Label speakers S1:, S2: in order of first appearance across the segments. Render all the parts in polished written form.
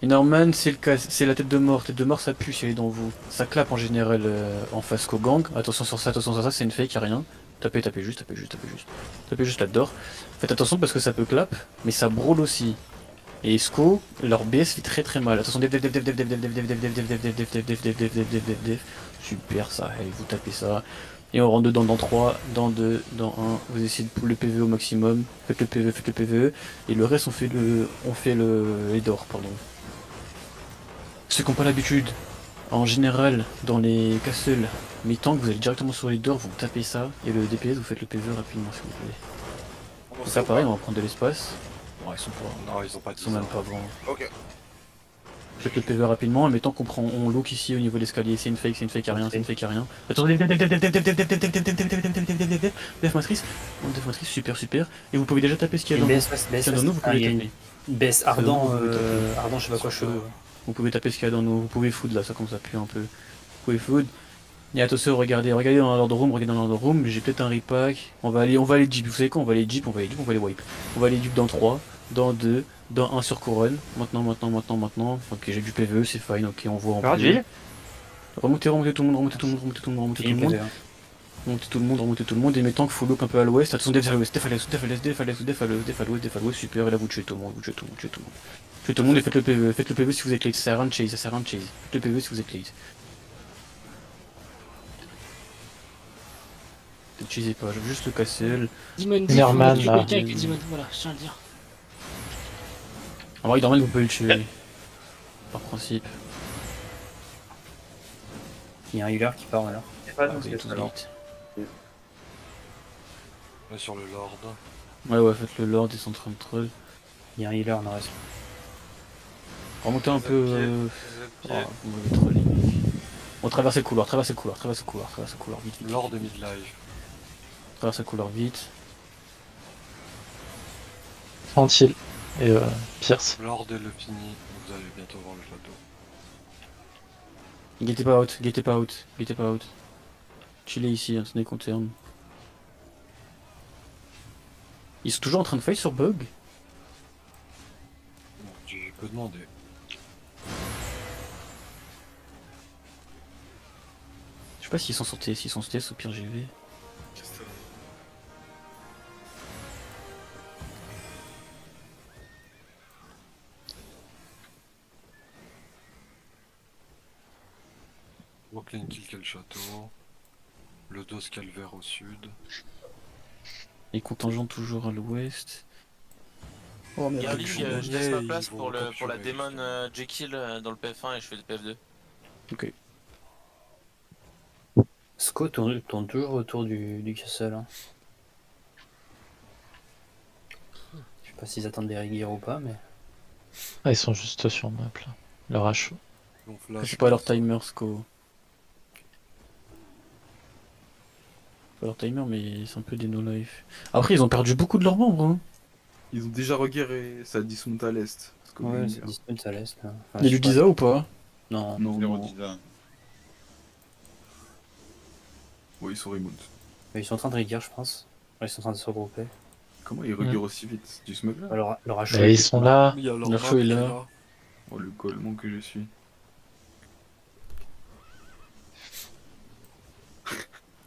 S1: Et Norman, c'est la tête de mort. Tête de mort, ça pue si elle est dans vous. Ça clappe en général en face qu'au gang. Attention sur ça, c'est une fake, y'a rien. Tapez juste, tapez juste, tapez juste. Tapez juste là-dedans. Faites attention parce que ça peut clap, mais ça brûle aussi. Et Esco, leur BS fait très très mal. Attention, super ça, allez, vous tapez ça. Et on rentre dedans dans 3, dans 2, dans 1. Vous essayez de pull le PVE au maximum. Faites le PVE, faites le PVE. Et le reste, les d'or, pardon. Ceux qui n'ont pas l'habitude, en général, dans les castles, mes tanks, vous allez directement sur les d'or, vous tapez ça. Et le DPS, vous faites le PVE rapidement, s'il vous plaît. Donc là, pareil, on va prendre de l'espace. Bon, ils sont pas.
S2: Non, ils ont pas
S1: Ils sont même pas grands.
S2: Ok.
S1: Faites le PV rapidement, et mettons qu'on prend, on look ici au niveau de l'escalier, c'est une fake à rien, c'est une fake à rien. Attendez, def matrice, def matrice, super, super. Et vous pouvez déjà taper ce qu'il y a dans nous. Ce qu'il y a dans nous, vous pouvez taper.
S3: Baisse ardent, ardent, je sais pas quoi, cheveux.
S1: Vous pouvez taper ce qu'il y a dans nous, vous pouvez food là, ça commence à puer un peu. Vous pouvez food. Et attention, regardez dans l'ordre room, j'ai peut-être un repack. On va aller jeep, vous savez quoi, on va aller jeep, on va les wipe. On va aller jeep dans 3, dans 2, dans 1 sur couronne. Maintenant. Ok, j'ai du PVE, c'est fine, ok, on voit en plus. Remontez tout le monde. Remontez tout le monde, et mettons qu'il faut look un peu à l'ouest. Attention, def à l'ouest, super, et là vous tuez tout le monde, Tuez tout le monde et faites le PVE si vous êtes late, ça sert à rien de chase, Faites le PVE si vous êtes late. N'utilisez pas, je veux juste le castle.
S4: Demon,
S5: Nerman,
S4: dis,
S5: là.
S4: quelqu'un avec Demon, voilà, je tiens à le dire.
S1: En vrai, normal, vous pouvez le tuer. Par principe.
S3: Il y a un healer qui part alors.
S1: Vous allez tous vite.
S2: On est sur le Lord.
S1: Ouais, faites le lord, ils sont en train de troll.
S3: Il y a un healer dans la reste.
S1: Remontez un peu. Oh, vous m'avez trollé. On traverse le couloir, vite.
S2: Lord de midlife.
S1: Traverse le couloir vite.
S5: Tranquille. Et Pierce.
S2: Lord et le fini. Vous allez bientôt voir le château.
S1: Guettez pas out. Chillez ici, hein, ce n'est qu'on terme. Ils sont toujours en train de fight sur bug.
S2: Bon, je peux demander.
S1: Je sais pas s'ils sont sur TS, s'ils sont sur TS, au pire j'y vais.
S2: Brooklyn kill le château. Le dos calvaire au sud.
S1: Les contingents toujours à l'ouest. Oh merde.
S6: Garly, je laisse ma place
S2: ils vont
S6: pour la
S2: capturer,
S6: démon
S2: justement.
S6: Jekyll dans le PF1 et je fais le PF2.
S1: Ok.
S3: Sco tourne toujours autour du castle. Hein. Je sais pas s'ils attendent des rigières ou pas, mais.
S5: Ah, ils sont juste sur map là. Leur HO.
S2: Ils vont flash.
S1: C'est pas leur timer, Sco. Pas leur timer, mais c'est un peu des no-life. Après, ils ont perdu beaucoup de leurs membres. Hein.
S7: Ils ont déjà reguerré, ça dismonte à l'est.
S3: Ouais, c'est dispute à l'est là. Enfin,
S1: Il y a
S3: je
S1: du
S3: sais pas.
S1: Giza ou pas?
S3: Non.
S7: Non,
S8: Zéro
S7: non.
S8: Disa.
S7: Ouais, ils sont remote.
S3: Mais ils sont en train de rigière, je pense. Ouais, ils sont en train de se regrouper.
S7: Comment ils reguèrent aussi vite? Du smog là?
S3: Alors, leur HO.
S5: Et ils sont là.
S2: Il y a leur
S1: La
S2: map
S1: feu est
S2: qui
S1: là.
S7: Oh, le collement que je suis.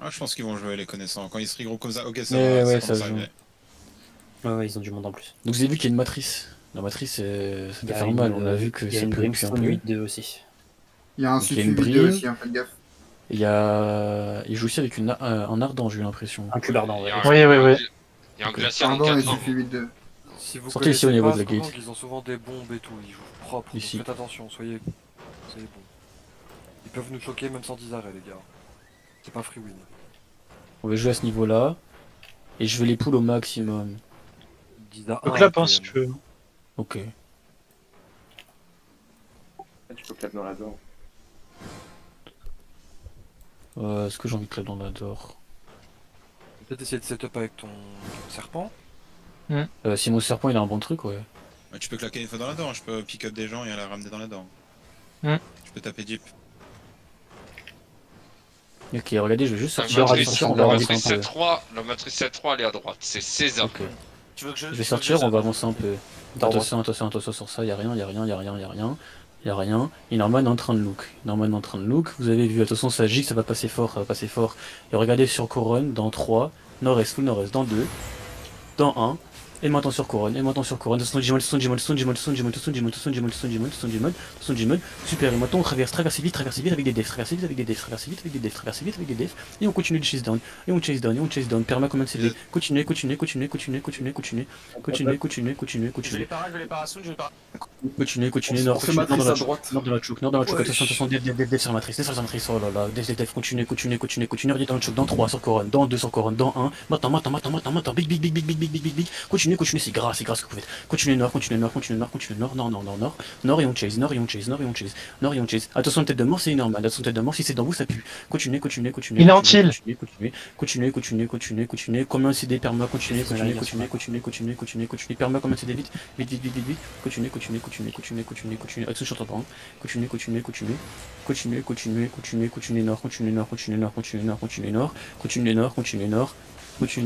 S8: Ah, je pense qu'ils vont jouer les connaissants. Quand ils se regroupent comme ça, ok, ça
S1: Ouais,
S8: va,
S1: ouais,
S8: ça
S1: ça
S8: commence à
S1: joue.
S8: arriver.
S3: Ouais, ils ont du monde en plus.
S1: Donc vous avez vu qu'il y a une matrice. La matrice, ça
S3: Il
S1: peut
S3: y a
S1: faire
S3: une-
S1: mal. On a vu que
S3: Il y a
S1: ça
S3: une
S1: peut puer un
S3: Brimstone
S1: peu.
S3: 8-2 aussi.
S9: Il y a un
S1: Donc, il y a une
S9: Sufi 8
S1: brille.
S9: aussi, hein, faites gaffe.
S1: Il joue aussi avec un ardent, j'ai eu l'impression.
S3: Un cube ardent, ouais.
S5: Oui.
S9: Il
S10: Il y a un glacier en
S9: Pardon, et
S10: 4 ans.
S9: Sufi 8-2.
S2: Si vous
S1: Sortez ici au
S2: connaissez
S1: niveau
S2: pas,
S1: de la gate.
S2: Skogong, ils ont souvent des bombes et tout, ils jouent propre, donc
S1: Ici.
S2: faites attention, soyez bons. Ils peuvent nous choquer même sans 10 arrêts les gars. C'est pas free win.
S1: On va jouer à ce niveau-là. Et je vais les pull au maximum.
S2: 10 à 1.
S5: Donc là, pense si tu veux.
S1: Ok.
S11: Tu peux clap dans la dent.
S1: Est-ce que j'ai envie de clap dans la door?
S2: Peut-être essayer de setup avec ton serpent.
S1: Si mon serpent il a un bon truc, ouais.
S8: Ouais, tu peux claquer une fois dans la dent, je peux pick up des gens et aller ramener dans la dent.
S5: Hmm.
S8: Je peux taper deep.
S1: Ok, regardez, je vais juste
S10: La
S1: sortir.
S10: matrice,
S1: On va avancer un peu.
S10: 7-3, la matrice 7-3 elle est à droite, c'est César.
S1: Ok.
S6: Tu veux que je
S1: Je vais sortir, on va avancer un peu. Attention sur ça, y a rien. Y a rien. Et Norman est en train de look. Vous avez vu, attention, ça gigue, ça va passer fort. Et regardez sur couronne, dans 3, nord-est, full nord-est, dans 2, dans 1. Et maintenant sur couronne, attention Gmod, super, et maintenant on traverse vite avec des defs, et on continue de chase down, perma command CD, continuez,
S6: Je vais les para,
S1: continuez, nord,
S7: Matrice à droite.
S1: nord de la chouk, attention, def sur matrice, oh là là, def, continuez, regardez dans le chouk, dans 3 sur couronne, dans 2 sur couronne, dans 1, maintenant, big, continuez, c'est grave ce que vous faites. Continuez nord, nord, et on chase. Attention, tête de mort, c'est énorme, si c'est dans vous, ça pue. Continuez.
S5: Il est en chill.
S1: Continuez. Combien CD, perma, continuez. Perma, combien CD, vite. Continuez. Action, je t'entends pas. Continuez. Continuez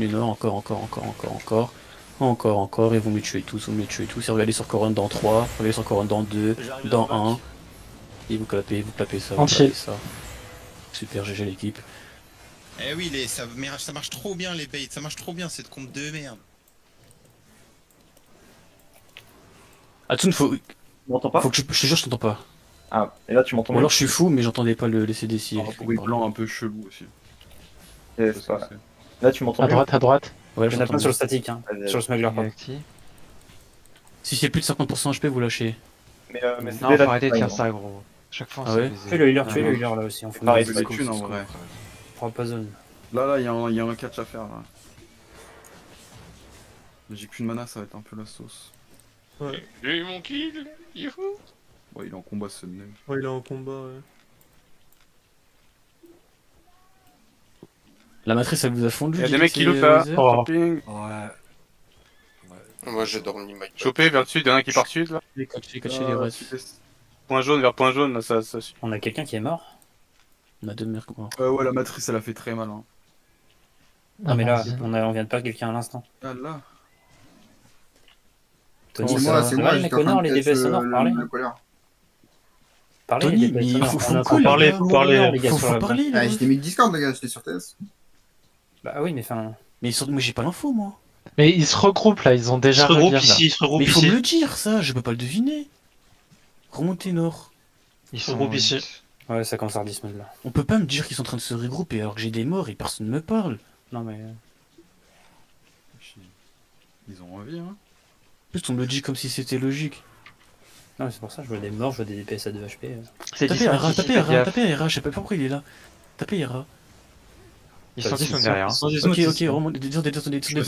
S1: nord, encore, et vous me tuez tous. Et regardez sur couronne dans 3, regardez sur couronne dans 2, dans 1. Et vous clapez ça, Super, GG l'équipe.
S8: Eh oui, ça marche trop bien les baits, ça marche trop bien cette comp de merde.
S1: Atsun,
S11: Tu m'entends pas?
S1: faut que je te jure, je t'entends pas.
S11: Ah, et là tu m'entends
S1: Ou alors je suis fou, mais j'entendais pas les CDC.
S7: Bruit blanc un peu chelou aussi.
S11: mieux.
S7: Je sais pas.
S11: Là tu m'entends
S5: À
S11: mieux?
S5: droite.
S1: Ouais,
S3: Je n'ai pas sur le statique, hein.
S11: Vas-y,
S3: Sur le smuggler, pardon.
S1: Si c'est plus de 50% HP, vous lâchez.
S11: Mais c'est
S9: Non,
S11: déjà
S9: faut arrêter de faire
S11: hein.
S9: ça, gros. Chaque fois, on
S1: Ah
S9: se
S1: ouais
S9: fait
S3: Tuez le healer, là aussi, on fait
S11: Pareil,
S3: une
S7: c'est des thunes en vrai.
S3: prends pas zone.
S7: Là, il y a un catch à faire là. J'ai qu'une mana, ça va être un peu la sauce.
S8: J'ai eu mon kill, youhou.
S7: Ouais, il est en combat ce nez.
S10: Ouais, il est en combat, ouais.
S1: La matrice, elle vous a fondu.
S10: Il y a des mecs qui loupent là. Camping.
S2: Ouais.
S8: Moi j'ai dormi Mike.
S10: Chopé vers le sud, il y en a un qui part sud là.
S1: Catchez les restes.
S10: Point jaune vers point jaune, là, ça suit.
S3: On a quelqu'un qui est mort.
S1: On a 2 mecs morts.
S7: Ouais, la matrice, elle a fait très mal. Hein.
S3: Non, mais là, on vient de perdre quelqu'un à l'instant.
S7: Ah là.
S3: Tony,
S11: C'est
S3: ça
S11: moi,
S3: va,
S11: c'est
S3: ça
S11: moi,
S3: va, les
S11: j'étais en train
S3: connards,
S11: de
S3: les DPS
S11: catch,
S3: sonores, parlez.
S11: la colère.
S3: Parlez,
S1: Tony,
S3: les DPS
S1: mais
S3: sonores.
S1: faut
S3: On a
S1: parler,
S3: parlé,
S1: faut
S3: parler, les gars, sur
S1: Faut
S3: la-
S1: parler,
S11: Ah,
S1: là.
S11: j'étais mis Discord, les gars, j'étais sur TS.
S3: Bah oui, mais enfin...
S1: Mais moi j'ai pas l'info, moi.
S5: Mais ils se regroupent là, ils ont déjà reviré, là.
S10: ils se regroupent
S1: Mais il faut me le dire, ça, je peux pas le deviner. Remontez nord.
S5: Ils
S10: se regroupent ici.
S3: Ouais, ça commence à redismode là.
S1: On peut pas me dire qu'ils sont en train de se regrouper alors que j'ai des morts et personne me parle.
S3: Non mais...
S7: Ils ont envie, hein.
S1: En plus, on me le dit comme si c'était logique.
S3: Non mais c'est pour ça, je vois des morts, je vois des DPS à 2 HP.
S9: C'est
S1: Tapez
S9: Dismon
S1: Ara,
S9: ici,
S1: tapez
S9: faites
S1: Ara,
S9: gaffe.
S1: tapez Ara, je sais pas pourquoi il est là. Tapez Ara.
S9: Ils sont derrière.
S1: Ok, remontez, descendez dans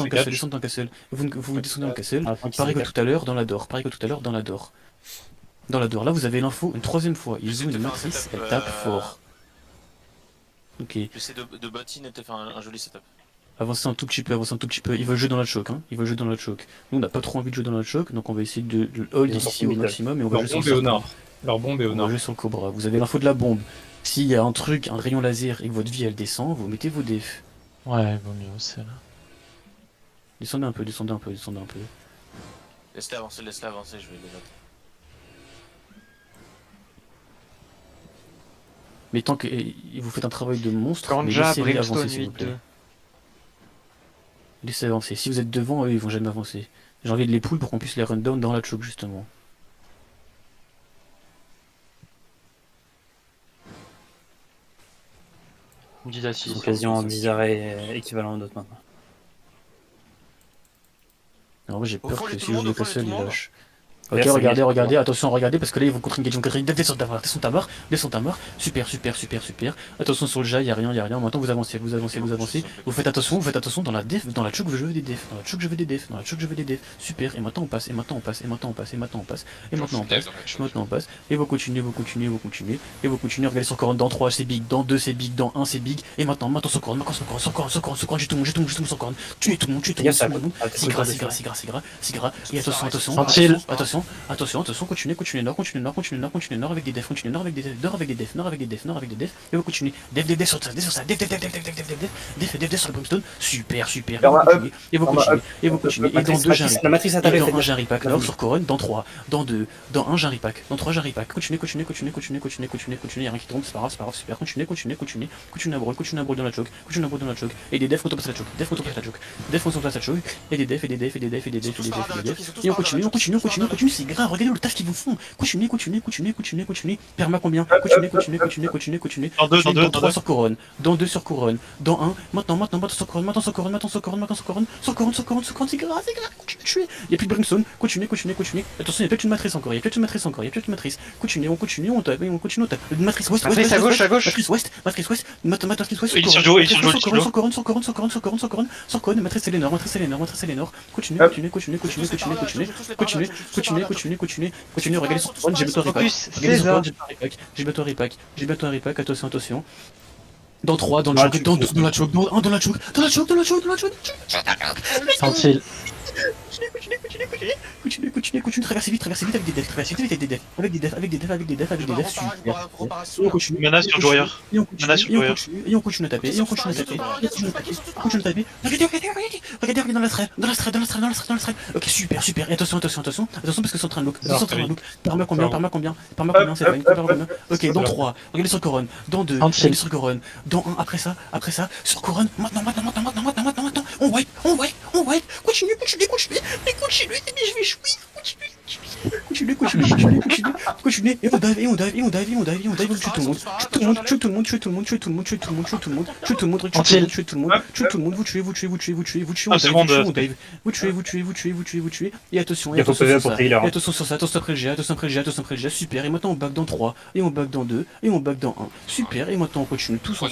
S1: le castle, descendez dans le castle. Vous descendez dans le castle. Pareil que tout à l'heure dans la door, Dans la door, là vous avez l'info une troisième fois. Ils ont une matrice, elle tape fort. Ok,
S6: J'essaie de bottine et de faire un joli setup.
S1: avancez un tout petit peu. Ils veulent jouer dans la choke, hein. Nous on n'a pas trop envie de jouer dans la choke, donc on va essayer de hold
S3: Ils sont
S1: ici au
S3: vite,
S1: maximum et on va jouer sur le
S10: Leur bombe est au
S1: On va jouer sur le Cobra. Vous avez l'info de la bombe. S'il y a un truc, un rayon laser et que votre vie elle descend, vous mettez vos defs.
S5: Ouais, vaut mieux aussi là.
S1: Descendez un peu.
S6: Laisse-les avancer, je vais les mettre.
S1: Mais tant que vous faites un travail de monstre, mais
S9: Ganja,
S1: laissez-les
S9: Brimstone
S1: avancer s'il vous
S9: 8-2.
S1: plaît. Laissez avancer. Si vous êtes devant, eux ils vont jamais avancer. J'ai envie de les pull pour qu'on puisse les run down dans la choke justement.
S9: Ils
S3: sont quasiment en 10 arrêts équivalent d'autres maintenant.
S1: Alors moi j'ai
S6: Au
S1: peur
S6: fond,
S1: que
S6: les
S1: si
S6: tout
S1: je
S6: le
S1: joue
S6: monde,
S1: le
S6: au fond, les
S1: castle,
S6: tout le
S1: il
S6: monde.
S1: lâche. Ok,
S3: Regarde,
S1: regardez,
S3: ça
S1: regardez, attention, regardez, parce que là ils vont contre-engage, descends ta barre, super, attention sur le jas, y'a rien, maintenant vous avancez, vous faites attention, dans la choke je veux des defs, super, et maintenant on passe, et maintenant on passe, et vous continuez, regardez sur couronne, dans 3 c'est big, dans 2 c'est big, dans 1 c'est big, et maintenant sur couronne, j'ai tout le monde sur couronne, tuez tout le monde, c'est gras, et attention, attention, attention, attention, continuez, continuez nord, continuez nord, continuez nord, continuez nord avec des defs, continuez nord avec des defs, nord avec des defs, nord avec des defs, nord avec des defs, et vous continuez, def sur ça, def sur ça, def sur le brimstone, super, super, et vous continuez, et vous continuez, et dans 2 j'ai
S3: La matrice à
S1: et dans 1 j'ai un repack, nord sur couronne, dans 3, dans 2, dans 1 j'ai un repack, dans 3 j'ai un repack, continuez, continuez, continuez, continuez, continuez, continuez, continuez, y'a rien qui tombe, c'est pas grave, super, continuez, continuez, continuez, continuez à brawl dans la choke, continuez à brawl dans la choke, et des defs contre passe la choke, defs contre passe la choke, defs contre passe la choke, et des defs, et des defs, et des defs, et des defs, et des defs, et des defs, et on continue, on continue, on continue, on continue, c'est grave, regardez le taf qu'ils vous font, continuez, continuez, continuez, continuez, continuez, perma combien, continuez, continuez, continuez, continuez, continuez, dans 3 sur couronne, dans 2 sur couronne, dans 1, maintenant sur couronne, maintenant sur couronne, maintenant sur couronne, maintenant sur couronne, sur couronne, c'est grave, continuez de tuer, y'a plus de brimstone, continuez, continuez, continuez, attention, y'a peut-être une matrice encore, y'a peut-être une matrice encore, y'a peut-être une matrice, continuez, on continue, on tape, matrice ouest,
S9: Matrice à gauche, à gauche.
S1: matrice ouest, matrice ouest, matrice ouest,
S9: Il est sur Joe, il est sur Joe,
S1: sur couronne, matrice Eleanor, continuez, continuez, continuez, continuez, continuez, continuez, continuez, continuez, continuez, continuez, continuez, regardez sur couronne, j'ai bientôt un repack, regardez sur couronne, j'ai bientôt un repack, attention, attention. Dans 3, dans le choke, dans 2, dans la choke, dans 1, dans la choke, dans la choke, dans la choke, dans la choke,
S5: Sentil.
S1: Continue, traversez vite avec des defs, avec des defs, super. Et on continue.
S9: Mana sur Joyer.
S1: Et on
S9: Mana sur Joyer.
S1: continue à taper, regardez dans la strade, ok, super, et attention, parce que c'est en train de look, perma combien, c'est fine, ok, dans 3, regardez sur couronne, dans 2, regardez sur couronne, dans 1, après ça, sur couronne, maintenant, on wipe, continue, mais je vais jouer, continuez, et on dive, on tue tout le monde, tue tout le monde, vous tuez, on dive, et attention, et attention sur ça, attention après le GA, super, et maintenant on back dans 3, et on back dans 2, et on back dans 1, super, et maintenant on continue tous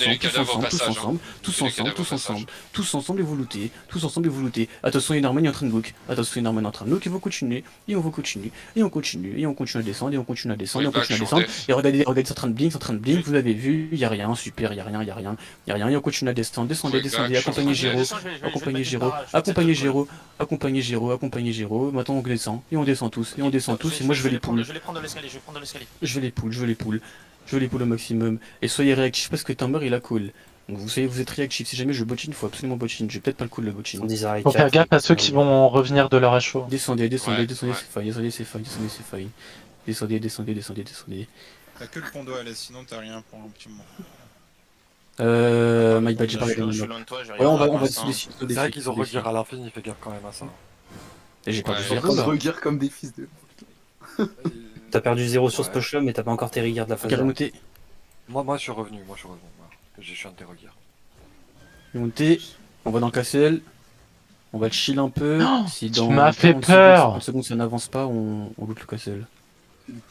S1: ensemble, et vous lootez, attention, il y a une armée en train de look, et vous continuez, et on continue à descendre, et regardez, c'est en train de blink, vous avez vu, y a rien, super, y a rien, et on continue à descendre, descendez, accompagnez Géraud, maintenant on descend tous, et moi je vais les poules,
S6: Je vais prendre l'escalier,
S1: je vais les poules au maximum, et soyez réactifs parce que Timber il a cool. Donc vous savez, vous êtes réactifs, si jamais je botchine, faut absolument botchine, j'ai peut-être pas le coup de le botchine.
S5: Faut faire gaffe à ceux qui vont revenir de leur HO.
S1: Descendez, c'est faille. Descendez.
S8: T'as que le pont d'eau à l'est, sinon t'as rien pour un petit moment.
S1: My bad, j'ai pas regardé.
S6: Je suis loin de toi, j'ai
S1: Ouais,
S6: rien.
S1: on va
S6: descendre.
S2: C'est vrai qu'ils ont regard à l'infini, fais gaffe quand même à ça.
S1: Et j'ai perdu
S7: Ils
S1: zéro,
S7: sont
S1: là.
S7: regard comme des fils de...
S3: T'as perdu 0 sur ce push-là, mais t'as pas encore tes regards de la phase.
S1: Remonté.
S2: Moi je suis revenu, voilà. Je suis un de tes regards.
S1: Remonté. On va dans le Castle. On va chill un peu. Si
S5: tu
S1: dans
S5: m'as fait
S1: 40
S5: peur.
S1: 50 secondes ça n'avance pas, on loot le Castle.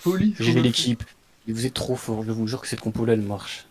S7: Police.
S1: J'ai vu l'équipe. Vous êtes trop fort, je vous jure que cette compo là elle marche.